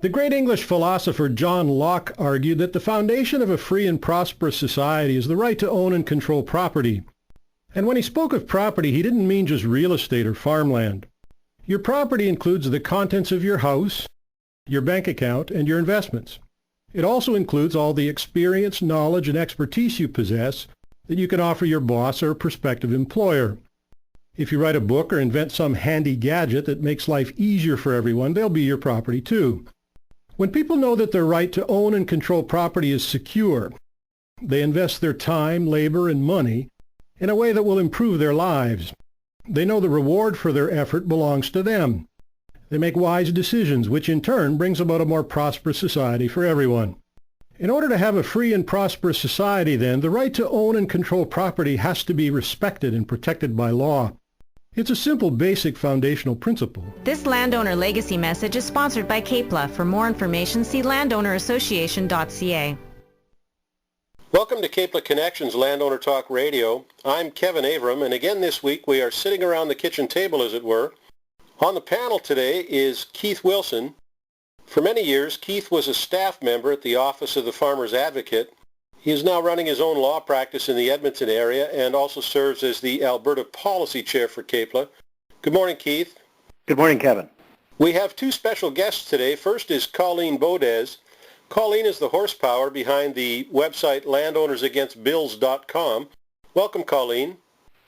The great English philosopher John Locke argued that the foundation of a free and prosperous society is the right to own and control property. And when he spoke of property, he didn't mean just real estate or farmland. Your property includes the contents of your house, your bank account, and your investments. It also includes all the experience, knowledge, and expertise you possess that you can offer your boss or prospective employer. If you write a book or invent some handy gadget that makes life easier for everyone, they'll be your property too. When people know that their right to own and control property is secure, they invest their time, labor, and money in a way that will improve their lives. They know the reward for their effort belongs to them. They make wise decisions, which in turn brings about a more prosperous society for everyone. In order to have a free and prosperous society, then, the right to own and control property has to be respected and protected by law. It's a simple, basic, foundational principle. This Landowner Legacy message is sponsored by CAEPLA. For more information, see landownerassociation.ca. Welcome to CAEPLA Connections Landowner Talk Radio. I'm Kevin Avram, and again this week we are sitting around the kitchen table, as it were. On the panel today is Keith Wilson. For many years, Keith was a staff member at the Office of the Farmer's Advocate. He is now running his own law practice in the Edmonton area and also serves as the Alberta Policy Chair for CAEPLA. Good morning, Keith. Good morning, Kevin. We have two special guests today. First is Colleen Bodez. Colleen is the horsepower behind the website landownersagainstbills.com. Welcome, Colleen.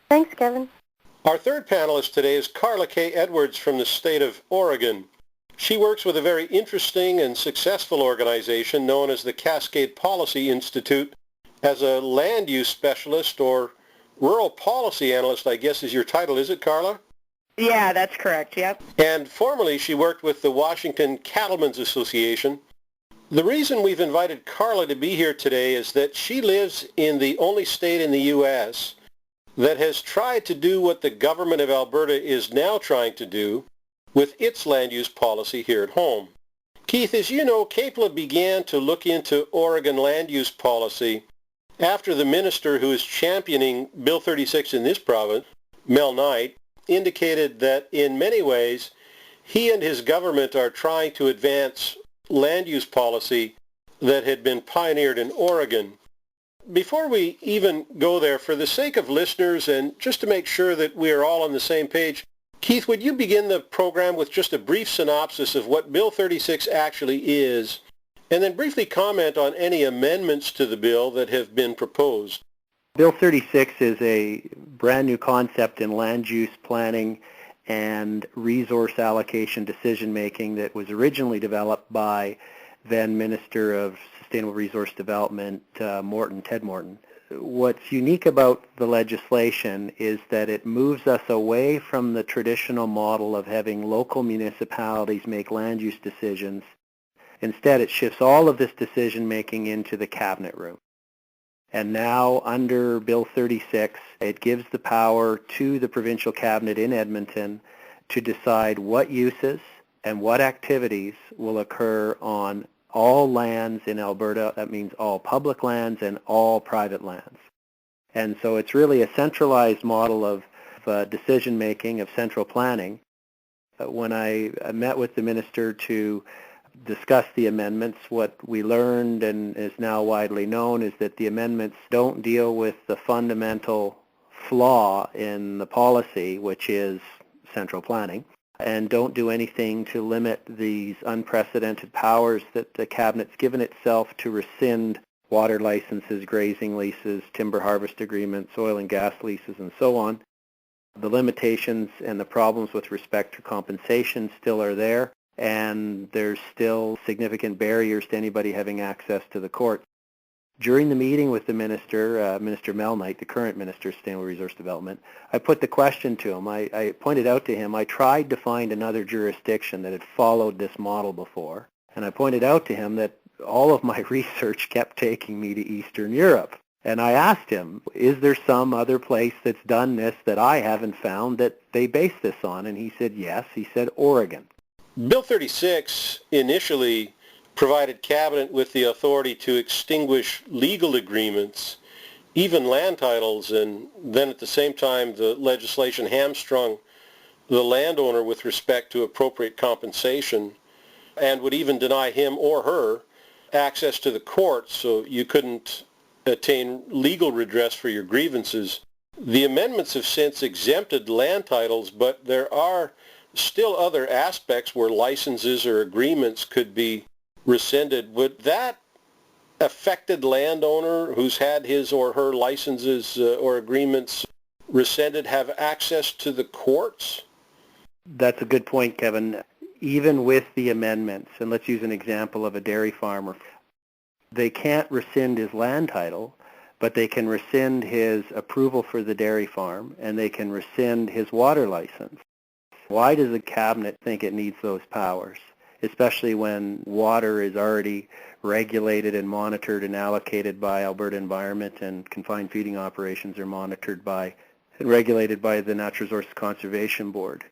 Thanks, Kevin. Our third panelist today is Carla K. Edwards from the state of Oregon. She works with a very interesting and successful organization known as the Cascade Policy Institute as a land use specialist, or rural policy analyst, I guess is your title. Is it, Carla? Yeah, that's correct, yep. And formerly she worked with the Washington Cattlemen's Association. The reason we've invited Carla to be here today is that she lives in the only state in the U.S. that has tried to do what the government of Alberta is now trying to do with its land use policy here at home. Keith, as you know, CAEPLA began to look into Oregon land use policy after the minister who is championing Bill 36 in this province, Mel Knight, indicated that in many ways he and his government are trying to advance land use policy that had been pioneered in Oregon. Before we even go there, for the sake of listeners and just to make sure that we are all on the same page, Keith, would you begin the program with just a brief synopsis of what Bill 36 actually is, and then briefly comment on any amendments to the bill that have been proposed? Bill 36 is a brand new concept in land use planning and resource allocation decision-making that was originally developed by then Minister of Sustainable Resource Development, Ted Morton. What's unique about the legislation is that it moves us away from the traditional model of having local municipalities make land use decisions. Instead, it shifts all of this decision-making into the cabinet room. And now, under Bill 36, it gives the power to the provincial cabinet in Edmonton to decide what uses and what activities will occur on all lands in Alberta. That means all public lands and all private lands. And so it's really a centralized model of decision-making, of central planning. When I met with the minister to discuss the amendments, what we learned and is now widely known is that the amendments don't deal with the fundamental flaw in the policy, which is central planning, and don't do anything to limit these unprecedented powers that the Cabinet's given itself to rescind water licenses, grazing leases, timber harvest agreements, oil and gas leases, and so on. The limitations and the problems with respect to compensation still are there, and there's still significant barriers to anybody having access to the courts. During the meeting with the minister, Minister Mel Knight, the current Minister of Sustainable Resource Development, I put the question to him. I pointed out to him, I tried to find another jurisdiction that had followed this model before, and I pointed out to him that all of my research kept taking me to Eastern Europe. And I asked him, is there some other place that's done this that I haven't found that they base this on? And he said yes. He said Oregon. Bill 36 initially provided Cabinet with the authority to extinguish legal agreements, even land titles, and then at the same time the legislation hamstrung the landowner with respect to appropriate compensation. and would even deny him or her access to the courts, so you couldn't attain legal redress for your grievances. The amendments have since exempted land titles, but there are still other aspects where licenses or agreements could be rescinded. Would that affected landowner who's had his or her licenses or agreements rescinded have access to the courts? That's a good point, Kevin. Even with the amendments, and let's use an example of a dairy farmer, they can't rescind his land title, but they can rescind his approval for the dairy farm, and they can rescind his water license. Why does the cabinet think it needs those powers, especially when water is already regulated and monitored and allocated by Alberta Environment, and confined feeding operations are monitored by and regulated by the Natural Resources Conservation Board?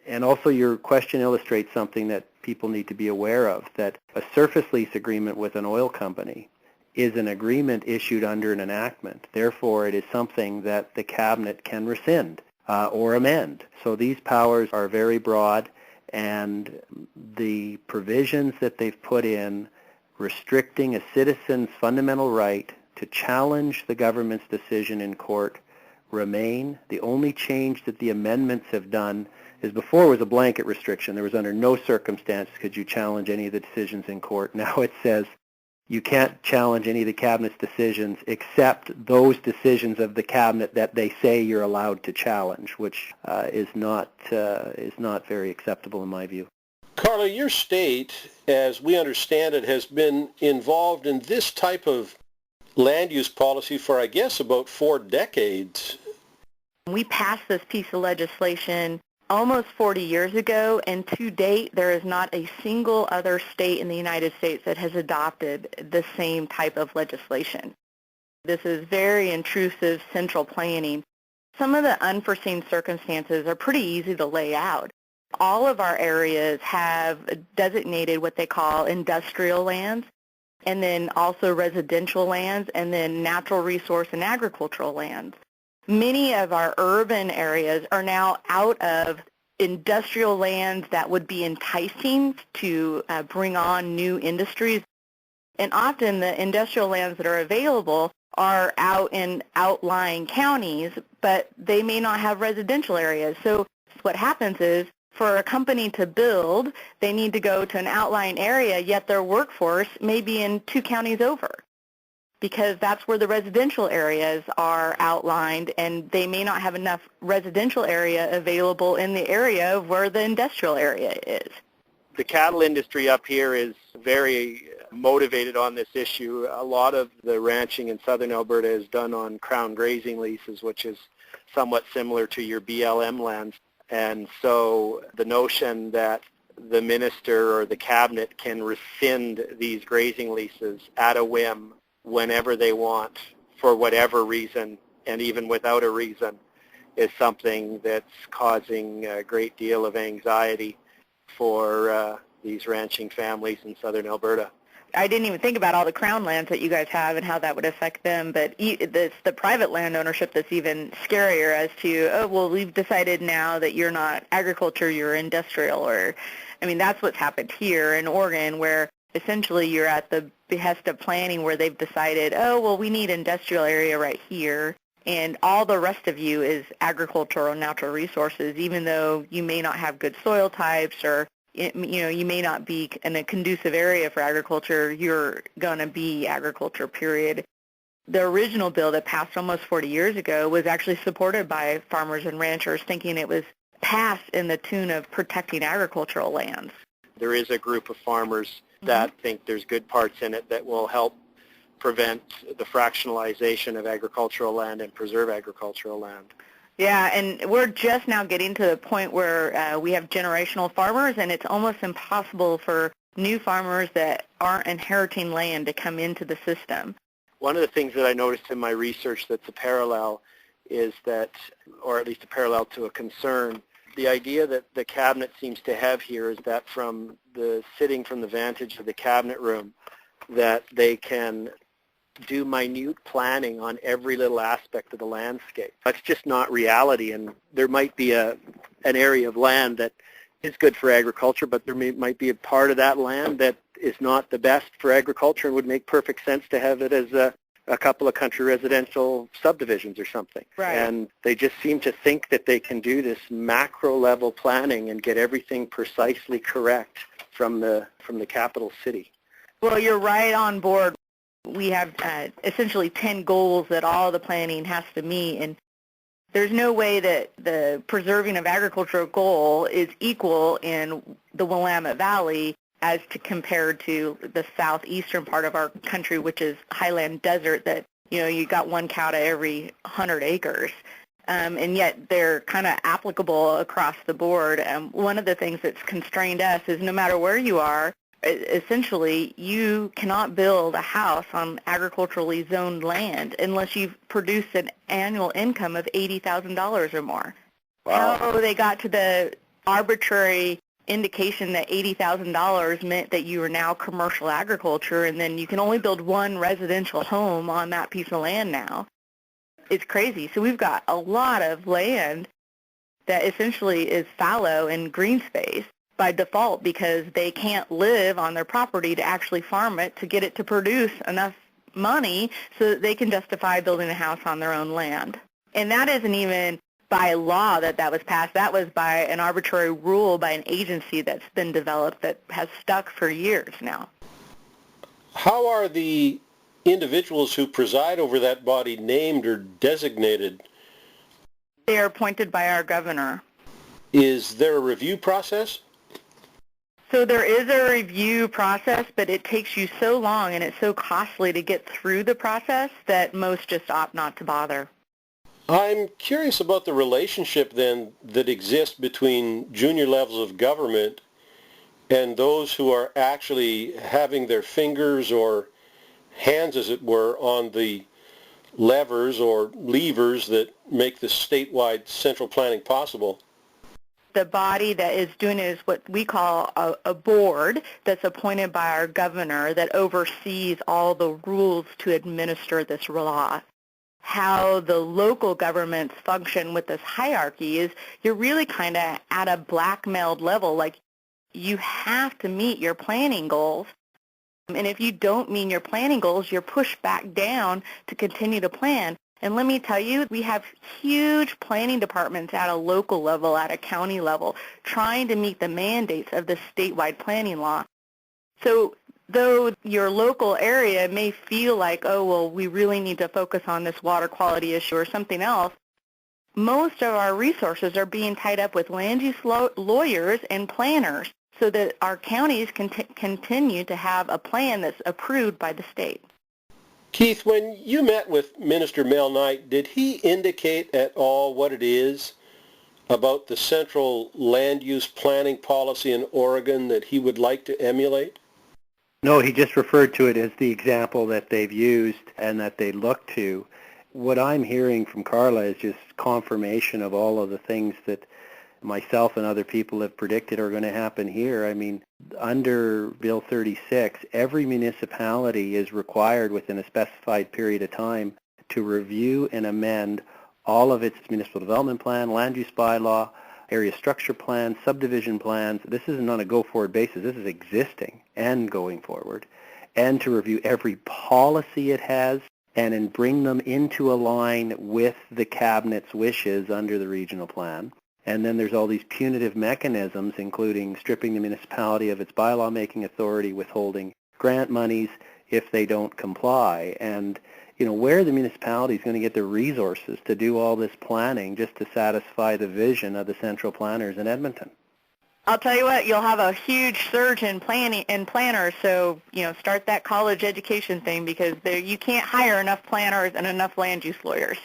And also your question illustrates something that people need to be aware of, that a surface lease agreement with an oil company is an agreement issued under an enactment. Therefore, it is something that the cabinet can rescind or amend. So these powers are very broad, and the provisions that they've put in restricting a citizen's fundamental right to challenge the government's decision in court remain. The only change that the amendments have done is before was a blanket restriction. There was under no circumstance could you challenge any of the decisions in court. Now it says you can't challenge any of the cabinet's decisions except those decisions of the cabinet that they say you're allowed to challenge, which is not very acceptable in my view. Carla, your state, as we understand it, has been involved in this type of land use policy for, I guess, about 4 decades. We passed this piece of legislation almost 40 years ago, and to date, there is not a single other state in the United States that has adopted the same type of legislation. This is very intrusive central planning. Some of the unforeseen circumstances are pretty easy to lay out. All of our areas have designated what they call industrial lands, and then also residential lands, and then natural resource and agricultural lands. Many of our urban areas are now out of industrial lands that would be enticing to bring on new industries. And often the industrial lands that are available are out in outlying counties, but they may not have residential areas. So what happens is, for a company to build, they need to go to an outlying area, yet their workforce may be in 2 counties over, because that's where the residential areas are outlined, and they may not have enough residential area available in the area where the industrial area is. The cattle industry up here is very motivated on this issue. A lot of the ranching in southern Alberta is done on crown grazing leases, which is somewhat similar to your BLM lands. And so the notion that the minister or the cabinet can rescind these grazing leases at a whim whenever they want for whatever reason, and even without a reason, is something that's causing a great deal of anxiety for these ranching families in southern Alberta. I didn't even think about all the crown lands that you guys have and how that would affect them, but it's the private land ownership that's even scarier as to, oh, well, we've decided now that you're not agriculture, you're industrial. Or, I mean, that's what's happened here in Oregon, where essentially you're at the behest of planning where they've decided, oh, well, we need industrial area right here, and all the rest of you is agricultural and natural resources, even though you may not have good soil types, or you may not be in a conducive area for agriculture. You're going to be agriculture, period. The original bill that passed almost 40 years ago was actually supported by farmers and ranchers, thinking it was passed in the tune of protecting agricultural lands. There is a group of farmers that think there's good parts in it that will help prevent the fractionalization of agricultural land and preserve agricultural land. Yeah, and we're just now getting to the point where we have generational farmers, and it's almost impossible for new farmers that aren't inheriting land to come into the system. One of the things that I noticed in my research that's a parallel is that, or at least a parallel to a concern, the idea that the cabinet seems to have here is that from the vantage of the cabinet room, that they can do minute planning on every little aspect of the landscape. That's just not reality, and there might be an area of land that is good for agriculture, but there might be a part of that land that is not the best for agriculture and would make perfect sense to have it as a couple of country residential subdivisions or something. Right. And they just seem to think that they can do this macro level planning and get everything precisely correct from the capital city. Well, you're right on board. We have essentially 10 goals that all the planning has to meet, and there's no way that the preserving of agricultural goal is equal in the Willamette Valley as to compared to the southeastern part of our country, which is highland desert that, you got one cow to every 100 acres. And yet they're kind of applicable across the board. One of the things that's constrained us is no matter where you are, essentially you cannot build a house on agriculturally zoned land unless you've produced an annual income of $80,000 or more. Wow. How they got to the arbitrary indication that $80,000 meant that you are now commercial agriculture and then you can only build one residential home on that piece of land now. It's crazy. So we've got a lot of land that essentially is fallow and green space by default because they can't live on their property to actually farm it to get it to produce enough money so that they can justify building a house on their own land. And that isn't even by law that was passed. That was by an arbitrary rule by an agency that's been developed that has stuck for years now. How are the individuals who preside over that body named or designated? They are appointed by our governor. Is there a review process? So there is a review process, but it takes you so long and it's so costly to get through the process that most just opt not to bother. I'm curious about the relationship then that exists between junior levels of government and those who are actually having their fingers or hands, as it were, on the levers or levers that make the statewide central planning possible. The body that is doing it is what we call a board that's appointed by our governor that oversees all the rules to administer this law. How the local governments function with this hierarchy is you're really kind of at a blackmailed level. Like you have to meet your planning goals. And if you don't meet your planning goals, you're pushed back down to continue to plan. And let me tell you, we have huge planning departments at a local level, at a county level, trying to meet the mandates of the statewide planning law. So though your local area may feel like, oh, well, we really need to focus on this water quality issue or something else, most of our resources are being tied up with land use lawyers and planners so that our counties can continue to have a plan that's approved by the state. Keith, when you met with Minister Mel Knight, did he indicate at all what it is about the central land use planning policy in Oregon that he would like to emulate? No, he just referred to it as the example that they've used and that they look to. What I'm hearing from Carla is just confirmation of all of the things that myself and other people have predicted are going to happen here. I mean, under Bill 36, every municipality is required within a specified period of time to review and amend all of its municipal development plan, land use bylaw, area structure plans, subdivision plans. This isn't on a go-forward basis. This is existing and going forward. And to review every policy it has and bring them into a line with the cabinet's wishes under the regional plan. And then there's all these punitive mechanisms, including stripping the municipality of its bylaw-making authority, withholding grant monies if they don't comply. And, where are the municipalities going to get the resources to do all this planning just to satisfy the vision of the central planners in Edmonton? I'll tell you what, you'll have a huge surge in planning and planners, so, start that college education thing because you can't hire enough planners and enough land use lawyers.